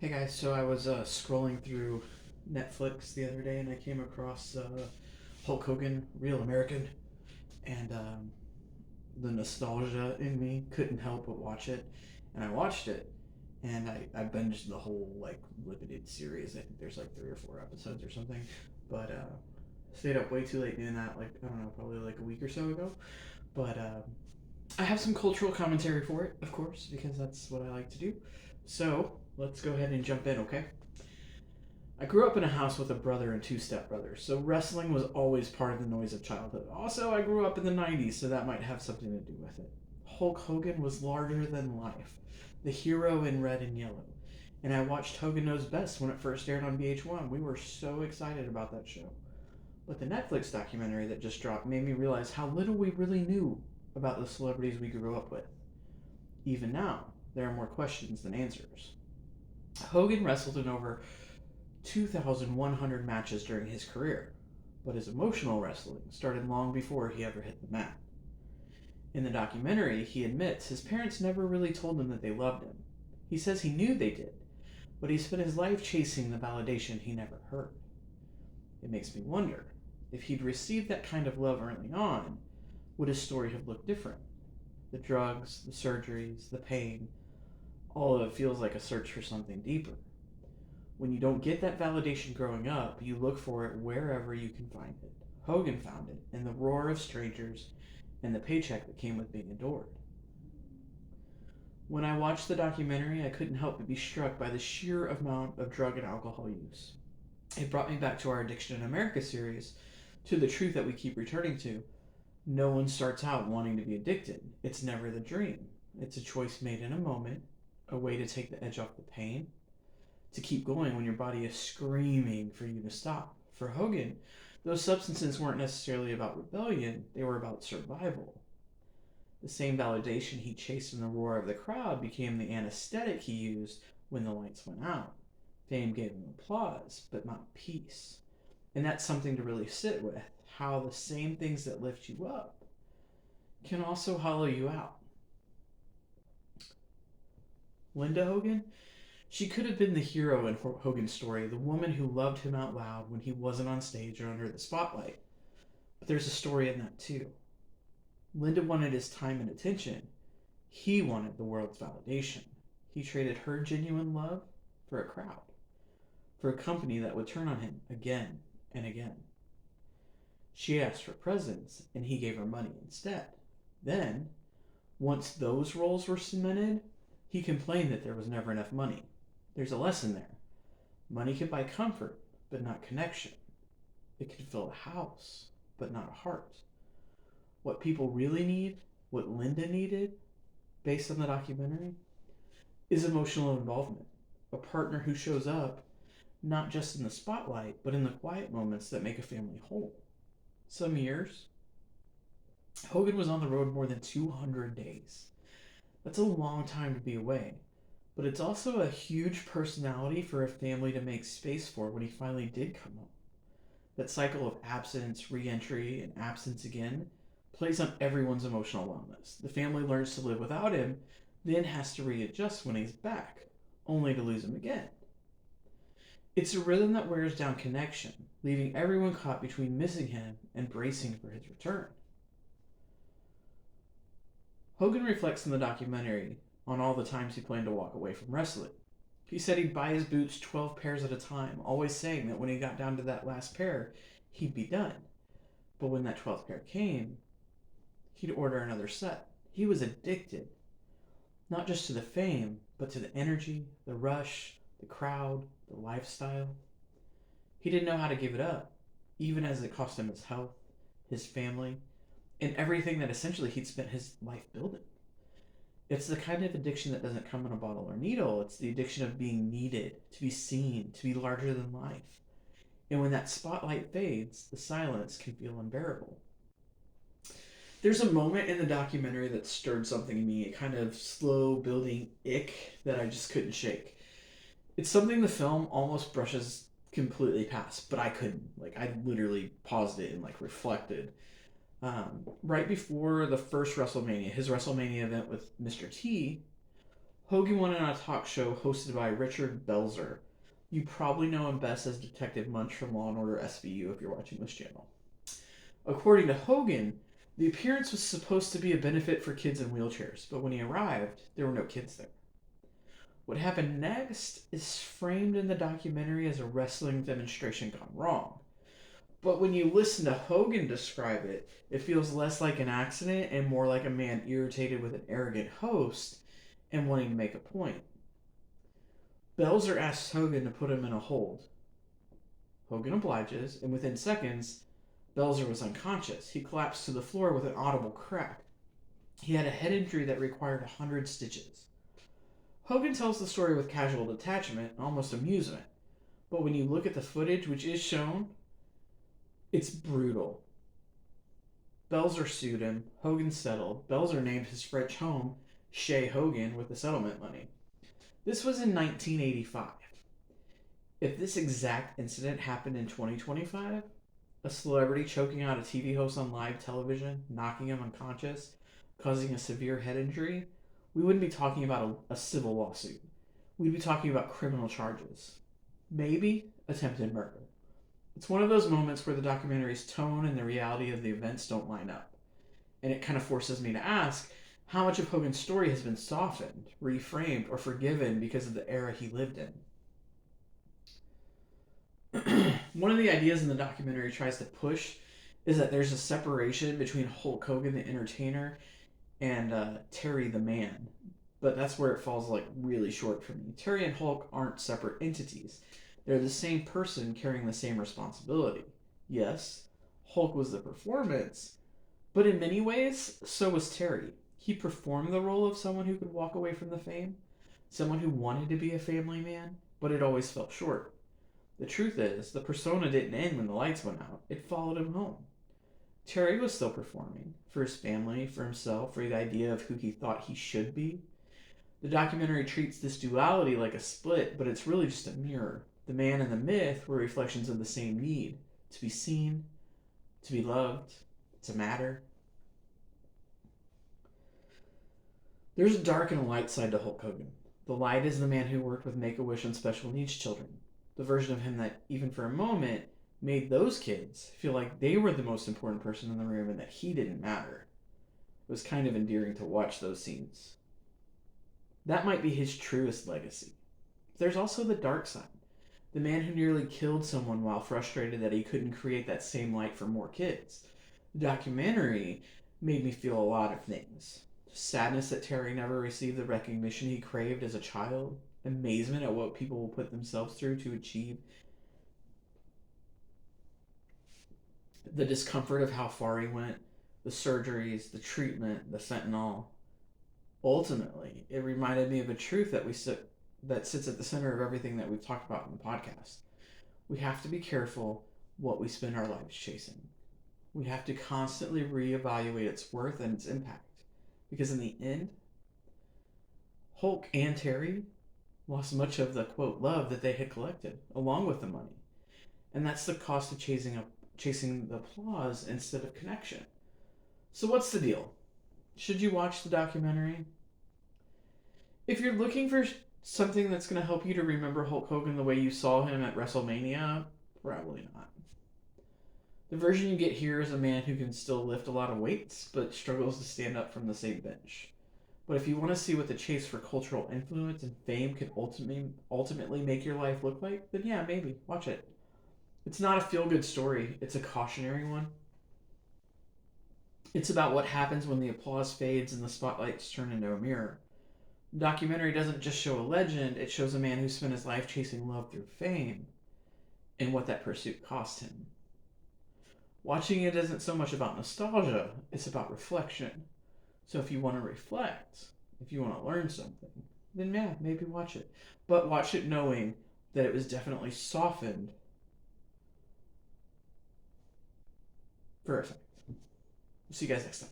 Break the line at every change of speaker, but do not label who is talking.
Hey guys, so I was scrolling through Netflix the other day and I came across Hulk Hogan, Real American, and the nostalgia in me couldn't help but watch it. And I watched it and I binged the whole like limited series. I think there's like 3 or 4 episodes or something. But stayed up way too late doing that, like, I don't know, probably like a week or so ago. But I have some cultural commentary for it, of course, because that's what I like to do. So let's go ahead and jump in, okay? I grew up in a house with a brother and 2 stepbrothers, so wrestling was always part of the noise of childhood. Also, I grew up in the 90s, so that might have something to do with it. Hulk Hogan was larger than life, the hero in red and yellow. And I watched Hogan Knows Best when it first aired on VH1. We were so excited about that show. But the Netflix documentary that just dropped made me realize how little we really knew about the celebrities we grew up with. Even now, there are more questions than answers. Hogan wrestled in over 2,100 matches during his career, but his emotional wrestling started long before he ever hit the mat. In the documentary, he admits his parents never really told him that they loved him. He says he knew they did, but he spent his life chasing the validation he never heard. It makes me wonder, if he'd received that kind of love early on, would his story have looked different? The drugs, the surgeries, the pain, all of it feels like a search for something deeper. When you don't get that validation growing up, you look for it wherever you can find it. Hogan found it in the roar of strangers and the paycheck that came with being adored. When I watched the documentary, I couldn't help but be struck by the sheer amount of drug and alcohol use. It brought me back to our Addiction in America series, to the truth that we keep returning to. No one starts out wanting to be addicted. It's never the dream. It's a choice made in a moment, a way to take the edge off the pain, to keep going when your body is screaming for you to stop. For Hogan, those substances weren't necessarily about rebellion, they were about survival. The same validation he chased in the roar of the crowd became the anesthetic he used when the lights went out. Fame gave him applause, but not peace. And that's something to really sit with, how the same things that lift you up can also hollow you out. Linda Hogan, she could have been the hero in Hogan's story, the woman who loved him out loud when he wasn't on stage or under the spotlight. But there's a story in that too. Linda wanted his time and attention. He wanted the world's validation. He traded her genuine love for a crowd, for a company that would turn on him again and again. She asked for presents, and he gave her money instead. Then, once those roles were cemented, he complained that there was never enough money. There's a lesson there. Money can buy comfort, but not connection. It can fill a house, but not a heart. What people really need, what Linda needed, based on the documentary, is emotional involvement. A partner who shows up, not just in the spotlight, but in the quiet moments that make a family whole. Some years, Hogan was on the road more than 200 days. That's a long time to be away, but it's also a huge personality for a family to make space for when he finally did come home. That cycle of absence, re entry, and absence again plays on everyone's emotional wellness. The family learns to live without him, then has to readjust when he's back, only to lose him again. It's a rhythm that wears down connection, leaving everyone caught between missing him and bracing for his return. Hogan reflects in the documentary on all the times he planned to walk away from wrestling. He said he'd buy his boots 12 pairs at a time, always saying that when he got down to that last pair, he'd be done. But when that 12th pair came, he'd order another set. He was addicted, not just to the fame, but to the energy, the rush, the crowd, the lifestyle. He didn't know how to give it up, even as it cost him his health, his family, and everything that essentially he'd spent his life building. It's the kind of addiction that doesn't come in a bottle or needle. It's the addiction of being needed, to be seen, to be larger than life. And when that spotlight fades, the silence can feel unbearable. There's a moment in the documentary that stirred something in me, a kind of slow building ick that I just couldn't shake. It's something the film almost brushes completely past, but I couldn't. Like, I literally paused it and like reflected. Right before the first WrestleMania, his WrestleMania event with Mr. T, Hogan went on a talk show hosted by Richard Belzer. You probably know him best as Detective Munch from Law and Order SVU if you're watching this channel. According to Hogan, the appearance was supposed to be a benefit for kids in wheelchairs, but when he arrived, there were no kids there. What happened next is framed in the documentary as a wrestling demonstration gone wrong. But when you listen to Hogan describe it, it feels less like an accident and more like a man irritated with an arrogant host and wanting to make a point. Belzer asks Hogan to put him in a hold. Hogan obliges, and within seconds, Belzer was unconscious. He collapsed to the floor with an audible crack. He had a head injury that required 100 stitches. Hogan tells the story with casual detachment and almost amusement, but when you look at the footage, which is shown, it's brutal. Belzer sued him. Hogan settled. Belzer named his French home Chez Hogan with the settlement money. This was in 1985. If this exact incident happened in 2025, a celebrity choking out a TV host on live television, knocking him unconscious, causing a severe head injury, we wouldn't be talking about a civil lawsuit. We'd be talking about criminal charges. Maybe attempted murder. It's one of those moments where the documentary's tone and the reality of the events don't line up. And it kind of forces me to ask, how much of Hogan's story has been softened, reframed, or forgiven because of the era he lived in? One of the ideas in the documentary tries to push is that there's a separation between Hulk Hogan the entertainer and Terry the man. But that's where it falls like really short for me. Terry and Hulk aren't separate entities. They're the same person carrying the same responsibility. Yes, Hulk was the performance, but in many ways, so was Terry. He performed the role of someone who could walk away from the fame, someone who wanted to be a family man, but it always fell short. The truth is, the persona didn't end when the lights went out. It followed him home. Terry was still performing for his family, for himself, for the idea of who he thought he should be. The documentary treats this duality like a split, but it's really just a mirror. The man and the myth were reflections of the same need to be seen, to be loved, to matter. There's a dark and a light side to Hulk Hogan. The light is the man who worked with Make-A-Wish and special needs children. The version of him that, even for a moment, made those kids feel like they were the most important person in the room and that he didn't matter. It was kind of endearing to watch those scenes. That might be his truest legacy. There's also the dark side. The man who nearly killed someone while frustrated that he couldn't create that same light for more kids. The documentary made me feel a lot of things. Sadness that Terry never received the recognition he craved as a child. Amazement at what people will put themselves through to achieve. The discomfort of how far he went. The surgeries, the treatment, the fentanyl. Ultimately, it reminded me of a truth that sits at the center of everything that we've talked about in the podcast. We have to be careful what we spend our lives chasing. We have to constantly reevaluate its worth and its impact. Because in the end, Hulk and Terry lost much of the, quote, love that they had collected, along with the money. And that's the cost of chasing the applause instead of connection. So what's the deal? Should you watch the documentary? If you're looking for something that's going to help you to remember Hulk Hogan the way you saw him at WrestleMania, probably not. The version you get here is a man who can still lift a lot of weights, but struggles to stand up from the same bench. But if you want to see what the chase for cultural influence and fame could ultimately make your life look like, then yeah, maybe. Watch it. It's not a feel-good story. It's a cautionary one. It's about what happens when the applause fades and the spotlights turn into a mirror. The documentary doesn't just show a legend, it shows a man who spent his life chasing love through fame and what that pursuit cost him. Watching it isn't so much about nostalgia, it's about reflection. So if you want to reflect, if you want to learn something, then yeah, maybe watch it. But watch it knowing that it was definitely softened for effect. See you guys next time.